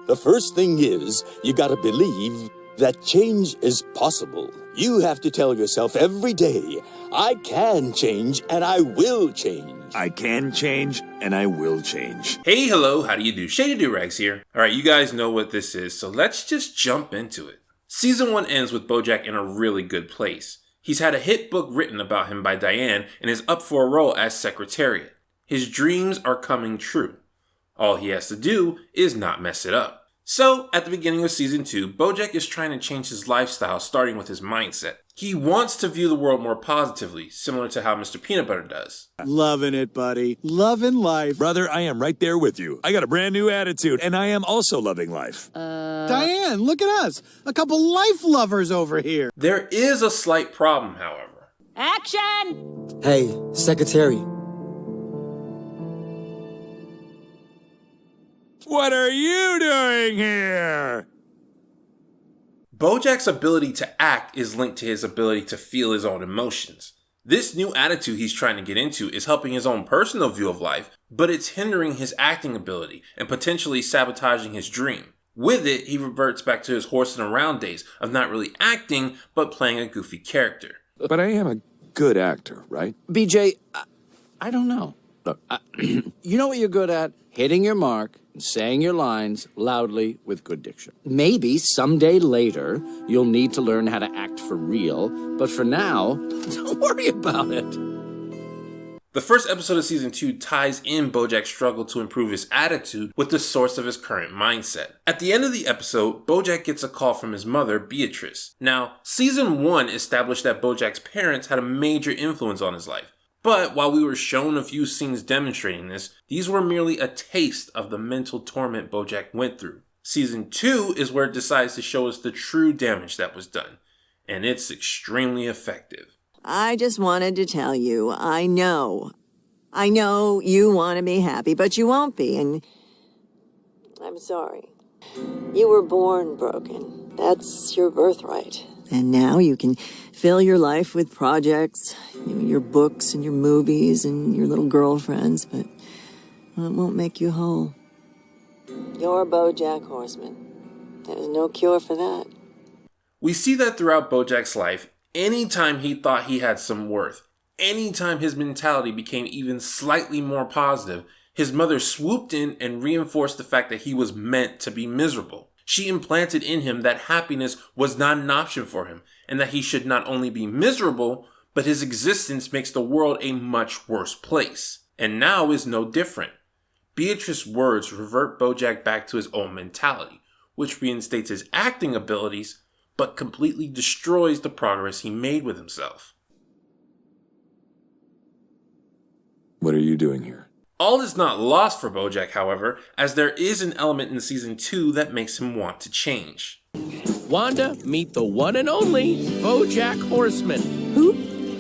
The first thing is, you gotta believe that change is possible. You have to tell yourself every day, I can change and I will change. I can change, and I will change. Hey, hello, how do you do? Shady Doorags here. Alright, you guys know what this is, so let's just jump into it. Season 1 ends with Bojack in a really good place. He's had a hit book written about him by Diane and is up for a role as Secretariat. His dreams are coming true. All he has to do is not mess it up. So, at the beginning of Season 2, Bojack is trying to change his lifestyle, starting with his mindset. He wants to view the world more positively, similar to how Mr. Peanut Butter does. Loving it, buddy. Loving life. Brother, I am right there with you. I got a brand new attitude, and I am also loving life. Diane, look at us. A couple life lovers over here. There is a slight problem, however. Action! Hey, Secretary. What are you doing here? Bojack's ability to act is linked to his ability to feel his own emotions. This new attitude he's trying to get into is helping his own personal view of life, but it's hindering his acting ability and potentially sabotaging his dream. With it, he reverts back to his horsing around days of not really acting, but playing a goofy character. But I am a good actor, right? BJ, I don't know. Look, you know what you're good at? Hitting your mark and saying your lines loudly with good diction. Maybe someday later, you'll need to learn how to act for real, but for now, don't worry about it. The first episode of Season 2 ties in Bojack's struggle to improve his attitude with the source of his current mindset. At the end of the episode, Bojack gets a call from his mother, Beatrice. Now, Season 1 established that Bojack's parents had a major influence on his life. But while we were shown a few scenes demonstrating this, these were merely a taste of the mental torment Bojack went through. Season 2 is where it decides to show us the true damage that was done, and it's extremely effective. I just wanted to tell you, I know you want to be happy, but you won't be, and I'm sorry. You were born broken. That's your birthright. And now you can fill your life with projects, your books and your movies and your little girlfriends, but it won't make you whole. You're Bojack Horseman. There's no cure for that. We see that throughout Bojack's life, anytime he thought he had some worth, anytime his mentality became even slightly more positive, his mother swooped in and reinforced the fact that he was meant to be miserable. She implanted in him that happiness was not an option for him, and that he should not only be miserable, but his existence makes the world a much worse place. And now is no different. Beatrice's words revert Bojack back to his old mentality, which reinstates his acting abilities, but completely destroys the progress he made with himself. What are you doing here? All is not lost for Bojack, however, as there is an element in Season 2 that makes him want to change. Wanda, meet the one and only Bojack Horseman. Who?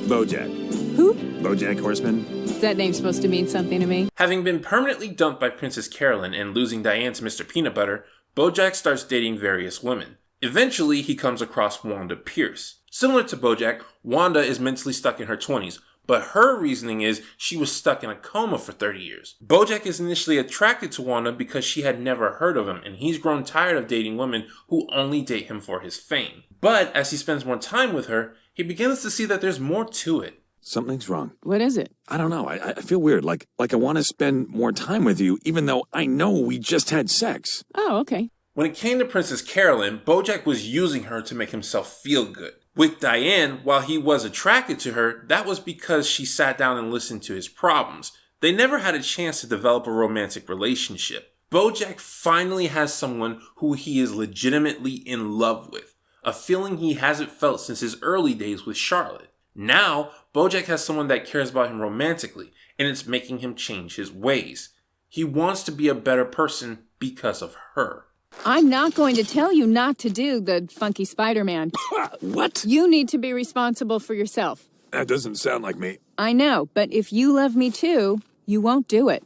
Bojack. Who? Bojack Horseman. Is that name supposed to mean something to me? Having been permanently dumped by Princess Carolyn and losing Diane to Mr. Peanut Butter, Bojack starts dating various women. Eventually, he comes across Wanda Pierce. Similar to Bojack, Wanda is mentally stuck in her 20s, but her reasoning is she was stuck in a coma for 30 years. Bojack is initially attracted to Wanda because she had never heard of him, and he's grown tired of dating women who only date him for his fame. But as he spends more time with her, he begins to see that there's more to it. Something's wrong. What is it? I don't know. I feel weird. Like I want to spend more time with you, even though I know we just had sex. Oh, okay. When it came to Princess Carolyn, Bojack was using her to make himself feel good. With Diane, while he was attracted to her, that was because she sat down and listened to his problems. They never had a chance to develop a romantic relationship. Bojack finally has someone who he is legitimately in love with, a feeling he hasn't felt since his early days with Charlotte. Now, Bojack has someone that cares about him romantically, and it's making him change his ways. He wants to be a better person because of her. I'm not going to tell you not to do the funky Spider-Man. What? You need to be responsible for yourself. That doesn't sound like me. I know, but if you love me too, you won't do it.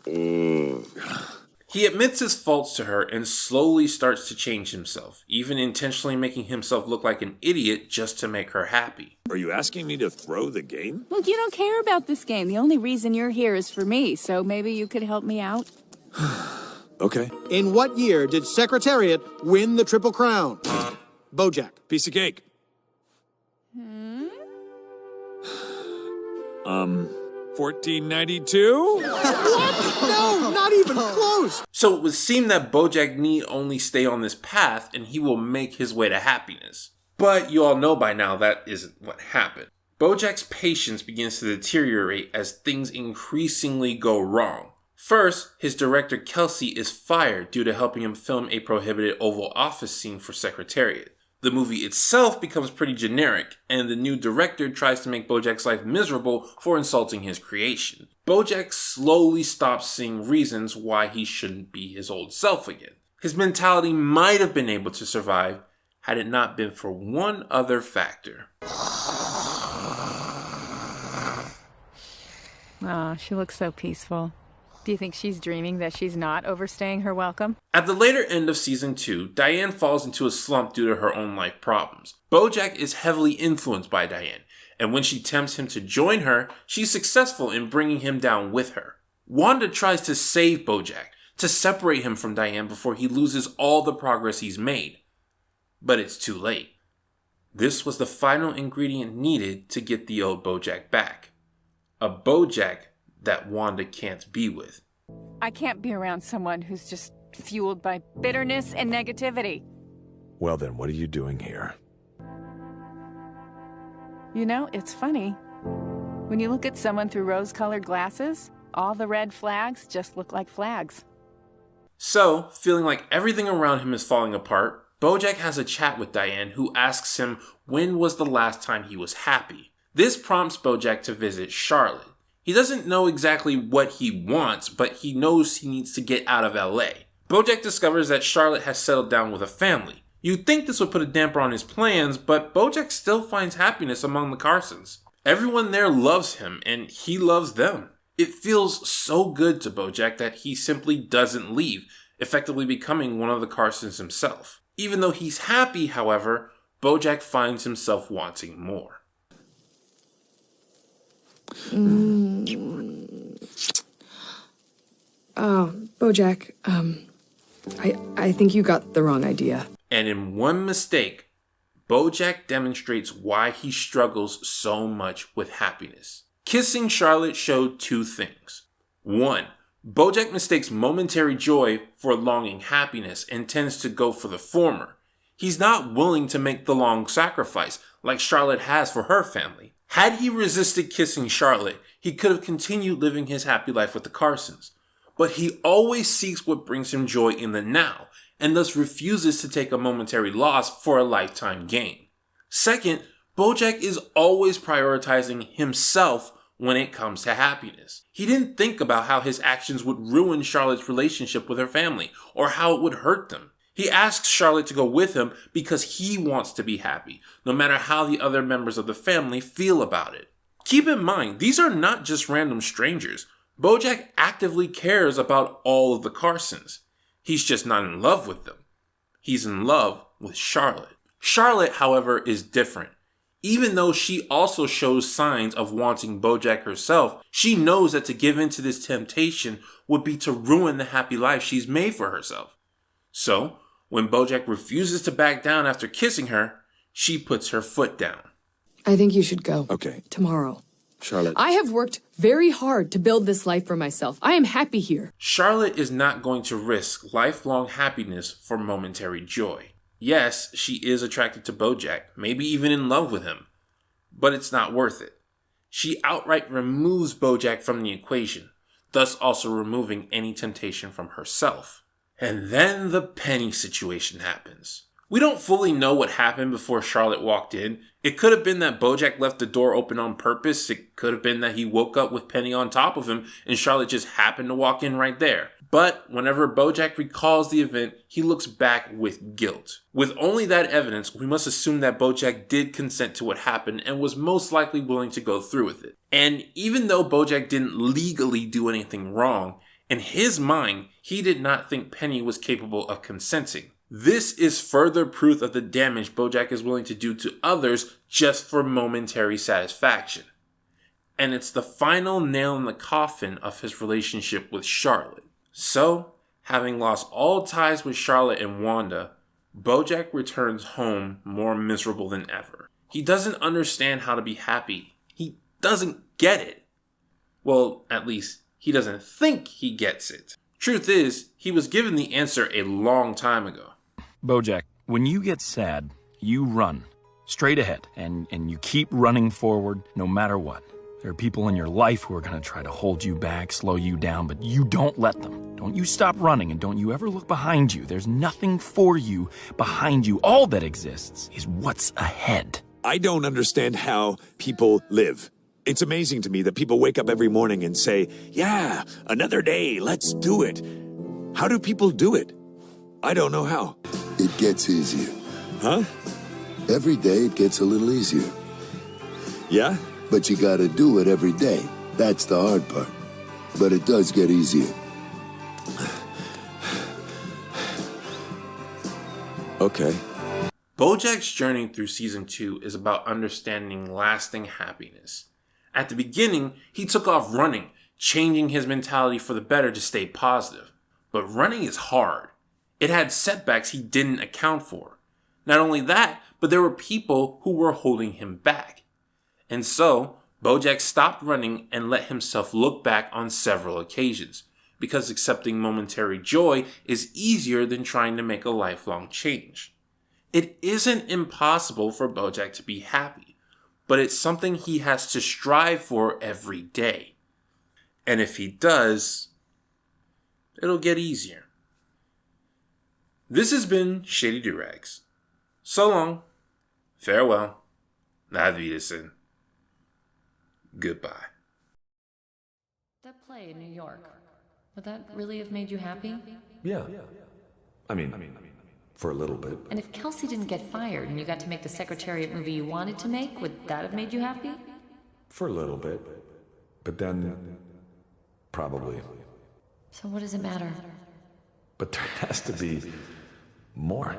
He admits his faults to her and slowly starts to change himself, even intentionally making himself look like an idiot just to make her happy. Are you asking me to throw the game? Look, you don't care about this game. The only reason you're here is for me, so maybe you could help me out? Okay. In what year did Secretariat win the Triple Crown? Bojack. Piece of cake. 1492? No, not even close. So it would seem that Bojack need only stay on this path and he will make his way to happiness. But you all know by now that isn't what happened. Bojack's patience begins to deteriorate as things increasingly go wrong. First, his director Kelsey is fired due to helping him film a prohibited Oval Office scene for Secretariat. The movie itself becomes pretty generic, and the new director tries to make Bojack's life miserable for insulting his creation. Bojack slowly stops seeing reasons why he shouldn't be his old self again. His mentality might have been able to survive had it not been for one other factor. Aw, she looks so peaceful. Do you think she's dreaming that she's not overstaying her welcome? At the later end of season 2, Diane falls into a slump due to her own life problems. Bojack is heavily influenced by Diane, and when she tempts him to join her, she's successful in bringing him down with her. Wanda tries to save Bojack, to separate him from Diane before he loses all the progress he's made. But it's too late. This was the final ingredient needed to get the old Bojack back. A Bojack that Wanda can't be with. I can't be around someone who's just fueled by bitterness and negativity. Well then, what are you doing here? You know, it's funny. When you look at someone through rose-colored glasses, all the red flags just look like flags. So, feeling like everything around him is falling apart, Bojack has a chat with Diane, who asks him when was the last time he was happy. This prompts Bojack to visit Charlotte. He doesn't know exactly what he wants, but he knows he needs to get out of LA. Bojack discovers that Charlotte has settled down with a family. You'd think this would put a damper on his plans, but Bojack still finds happiness among the Carsons. Everyone there loves him, and he loves them. It feels so good to Bojack that he simply doesn't leave, effectively becoming one of the Carsons himself. Even though he's happy, however, Bojack finds himself wanting more. Bojack, I think you got the wrong idea. And in one mistake, Bojack demonstrates why he struggles so much with happiness. Kissing Charlotte showed two things. One, Bojack mistakes momentary joy for longing happiness and tends to go for the former. He's not willing to make the long sacrifice like Charlotte has for her family. Had he resisted kissing Charlotte, he could have continued living his happy life with the Carsons. But he always seeks what brings him joy in the now, and thus refuses to take a momentary loss for a lifetime gain. Second, Bojack is always prioritizing himself when it comes to happiness. He didn't think about how his actions would ruin Charlotte's relationship with her family, or how it would hurt them. He asks Charlotte to go with him because he wants to be happy, no matter how the other members of the family feel about it. Keep in mind, these are not just random strangers. Bojack actively cares about all of the Carsons. He's just not in love with them. He's in love with Charlotte. Charlotte, however, is different. Even though she also shows signs of wanting Bojack herself, she knows that to give in to this temptation would be to ruin the happy life she's made for herself. So, when Bojack refuses to back down after kissing her, she puts her foot down. I think you should go. Okay. Tomorrow. Charlotte. I have worked very hard to build this life for myself. I am happy here. Charlotte is not going to risk lifelong happiness for momentary joy. Yes, she is attracted to Bojack, maybe even in love with him, but it's not worth it. She outright removes Bojack from the equation, thus also removing any temptation from herself. And then the Penny situation happens. We don't fully know what happened before Charlotte walked in. It could have been that Bojack left the door open on purpose. It could have been that he woke up with Penny on top of him and Charlotte just happened to walk in right there. But whenever Bojack recalls the event, he looks back with guilt. With only that evidence, we must assume that Bojack did consent to what happened and was most likely willing to go through with it. And even though Bojack didn't legally do anything wrong, in his mind, he did not think Penny was capable of consenting. This is further proof of the damage Bojack is willing to do to others just for momentary satisfaction. And it's the final nail in the coffin of his relationship with Charlotte. So, Having lost all ties with Charlotte and Wanda, Bojack returns home more miserable than ever. He doesn't understand how to be happy. He doesn't get it. Well, at least, he doesn't think he gets it. Truth is, he was given the answer a long time ago. Bojack, when you get sad, you run straight ahead and you keep running forward no matter what. There are people in your life who are going to try to hold you back, slow you down, but you don't let them. Don't you stop running, and don't you ever look behind you. There's nothing for you behind you. All that exists is what's ahead. I don't understand how people live. It's amazing to me that people wake up every morning and say, yeah, another day, let's do it. How do people do it? I don't know how. It gets easier. Huh? Every day it gets a little easier. Yeah? But you gotta do it every day. That's the hard part. But it does get easier. Okay. Bojack's journey through season 2 is about understanding lasting happiness. At the beginning, he took off running, changing his mentality for the better to stay positive. But running is hard. It had setbacks he didn't account for. Not only that, but there were people who were holding him back. And so, Bojack stopped running and let himself look back on several occasions, because accepting momentary joy is easier than trying to make a lifelong change. It isn't impossible for Bojack to be happy, but it's something he has to strive for every day. And if he does, it'll get easier. This has been Shady Doorags. So long, farewell, auf Wiedersehen. Goodbye. That play in New York, would that really have made you happy? Yeah. I mean, for a little bit. And if Kelsey didn't get fired and you got to make the Secretariat movie you wanted to make, would that have made you happy? For a little bit. But then, probably. So what does it matter? But there has to be more.